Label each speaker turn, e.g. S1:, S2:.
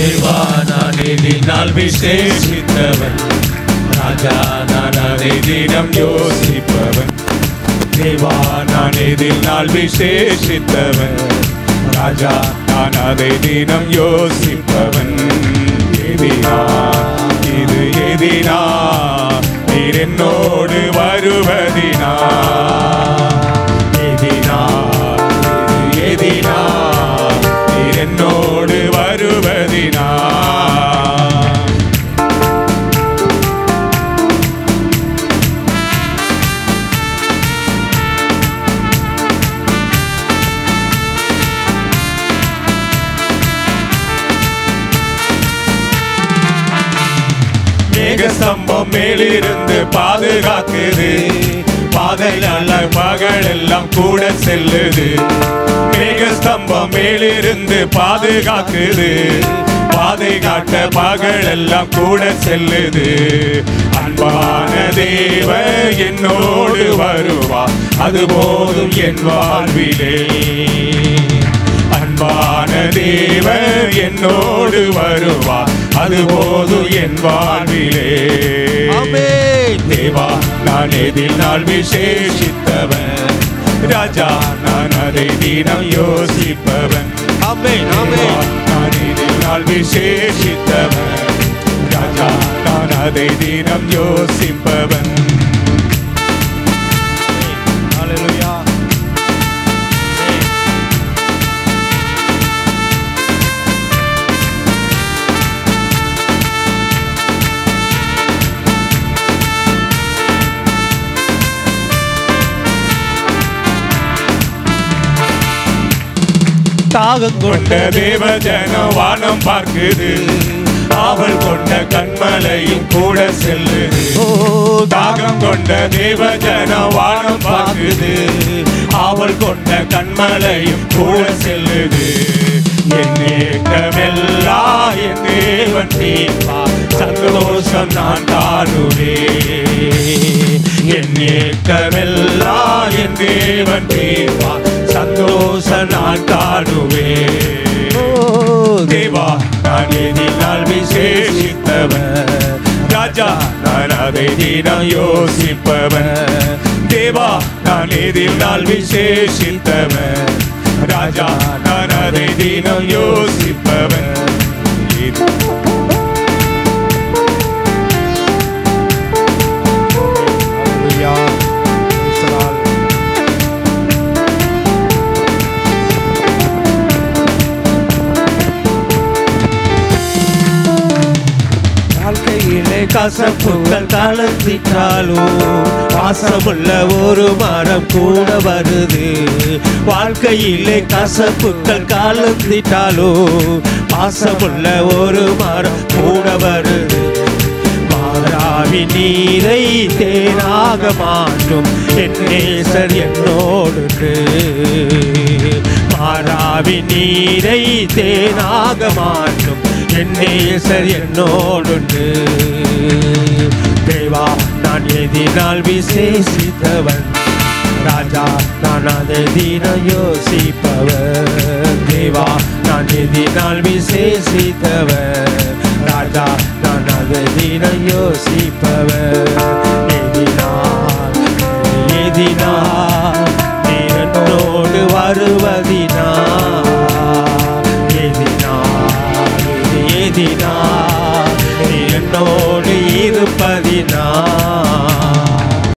S1: தேவா நான் எதினால் விசேஷித்தவன், ராஜா நான் அதை தினம் யோசிப்பவன். தேவா நான் எதினால் விசேஷித்தவன், ராஜா நான் அதை தினம் யோசிப்பவன். எதினா இது எதினா, நீர் என்னோடு வருவதினா. எதினா இது எதினா, நீர் என்னோடு வருவதினா. மேகஸ்தம்பம் மேலிருந்து பாதுகாக்குது, பாதையால பகல் எல்லாம் கூட செல்லுது. மேகஸ்தம்பம் மேலிருந்து பாதுகாக்குது, பாதை காட்ட பகல் எல்லாம் கூட செல்லுது. அன்பான தேவ என்னோடு வருவா, அது போதும் என் வாழ்விலே. அன்பான தேவ என்னோடு வருவா, அது போதும் என் வாழ்விலே. தேவா நான் எதினால் விசேஷித்தவன், ராஜா நான் அதை தினம் யோசிப்பவன். நான் எதினால் விசேஷித்தவன், ராஜா நான் அதை தினம் யோசிப்பவன். தாகம் கொண்ட தேவ ஜனம் வானம் பார்க்குது, அவள் கொண்ட கண்மலையும் கூட செல்லுது. தாகம் கொண்ட தேவ ஜனம் வானம் பார்க்குது, அவள் கொண்ட கண்மலையும் கூட செல்லுது. என் ஏக்கமெல்லாம் என் தேவன் தீர்ப்பா, சந்தோஷம் நான் காணுவே. என் ஏக்கமெல்லாம் என் தேவன் தீர்ப்பா, சந்தோஷம் நான் காணுவே. தேவா நான் எதினால் விசேஷித்தவன், ராஜா நான் அதை தினம் யோசிப்பவன். தேவா நான் எதினால் விசேஷித்தவன், ராஜா நான் அதை தினம் யோசிப்பவன். கசப்புகள் கலந்திட்டாலும் வாசமுள்ள ஒரு மரம் கூட வருது. வாழ்க்கையிலே கசப்புகள் கலந்திட்டாலும் வாசமுள்ள ஒரு மரம் கூட வருது. மாறாவி நீரை தேனாக மாற்றும் என் நேசர் என்னோடு. மாறாவி நீரை தேனாக மாற்றும் என் நேசர் என்னோடு. தேவா நான் எதினால் விசேஷித்தவன், ராஜா நான் அதை தினம் யோசிப்பவன். தேவா நான் எதினால் விசேஷித்தவன், ராஜா நான் அதை தினம் யோசிப்பவன். எதினால் எதினால் நீ என்னோடு வருவதினா. எதினால் நீ என்னோடு இருப்பதினா.